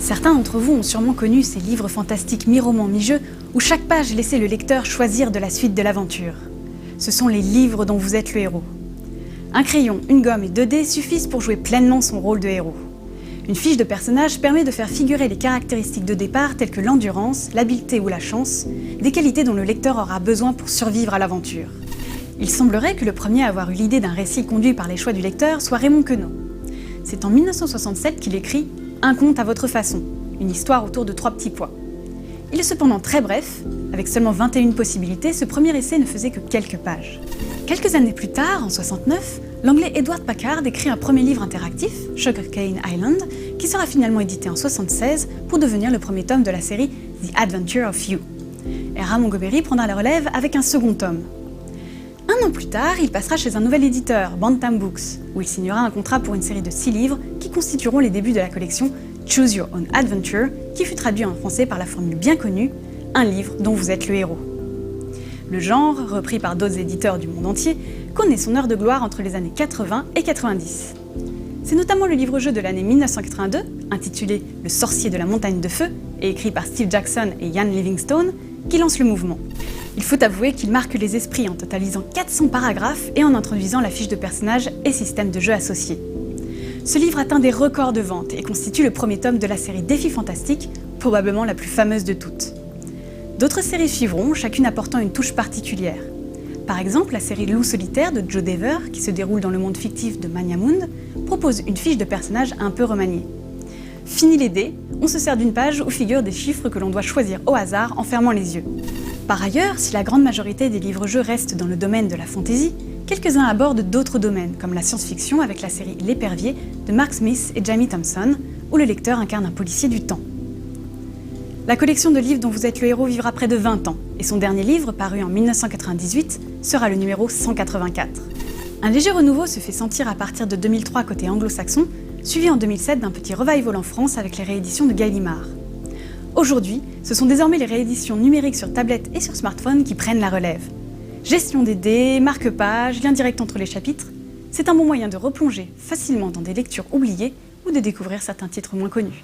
Certains d'entre vous ont sûrement connu ces livres fantastiques mi-roman, mi-jeu, où chaque page laissait le lecteur choisir de la suite de l'aventure. Ce sont les livres dont vous êtes le héros. Un crayon, une gomme et 2 dés suffisent pour jouer pleinement son rôle de héros. Une fiche de personnage permet de faire figurer les caractéristiques de départ telles que l'endurance, l'habileté ou la chance, des qualités dont le lecteur aura besoin pour survivre à l'aventure. Il semblerait que le premier à avoir eu l'idée d'un récit conduit par les choix du lecteur soit Raymond Queneau. C'est en 1967 qu'il écrit « Un conte à votre façon », une histoire autour de 3 petits pois. Il est cependant très bref, avec seulement 21 possibilités, ce premier essai ne faisait que quelques pages. Quelques années plus tard, en 69, l'anglais Edward Packard écrit un premier livre interactif, Sugarcane Island, qui sera finalement édité en 76 pour devenir le premier tome de la série The Adventure of You. R.A. Montgomery prendra la relève avec un second tome. Un an plus tard, il passera chez un nouvel éditeur, Bantam Books, où il signera un contrat pour une série de 6 livres qui constitueront les débuts de la collection Choose Your Own Adventure, qui fut traduit en français par la formule bien connue « Un livre dont vous êtes le héros ». Le genre, repris par d'autres éditeurs du monde entier, connaît son heure de gloire entre les années 80 et 90. C'est notamment le livre-jeu de l'année 1982, intitulé « Le sorcier de la montagne de feu » et écrit par Steve Jackson et Ian Livingstone, qui lance le mouvement. Il faut avouer qu'il marque les esprits en totalisant 400 paragraphes et en introduisant la fiche de personnage et système de jeu associé. Ce livre atteint des records de vente et constitue le premier tome de la série Défis Fantastiques, probablement la plus fameuse de toutes. D'autres séries suivront, chacune apportant une touche particulière. Par exemple, la série Loup solitaire de Joe Dever, qui se déroule dans le monde fictif de Manyamund, propose une fiche de personnage un peu remaniée. Fini les dés, on se sert d'une page où figurent des chiffres que l'on doit choisir au hasard en fermant les yeux. Par ailleurs, si la grande majorité des livres-jeux restent dans le domaine de la fantasy, quelques-uns abordent d'autres domaines, comme la science-fiction avec la série L'Épervier de Mark Smith et Jamie Thompson, où le lecteur incarne un policier du temps. La collection de livres dont vous êtes le héros vivra près de 20 ans, et son dernier livre, paru en 1998, sera le numéro 184. Un léger renouveau se fait sentir à partir de 2003 côté anglo-saxon, suivi en 2007 d'un petit revival en France avec les rééditions de Gallimard. Aujourd'hui, ce sont désormais les rééditions numériques sur tablette et sur smartphone qui prennent la relève. Gestion des dés, marque-pages, lien direct entre les chapitres, c'est un bon moyen de replonger facilement dans des lectures oubliées ou de découvrir certains titres moins connus.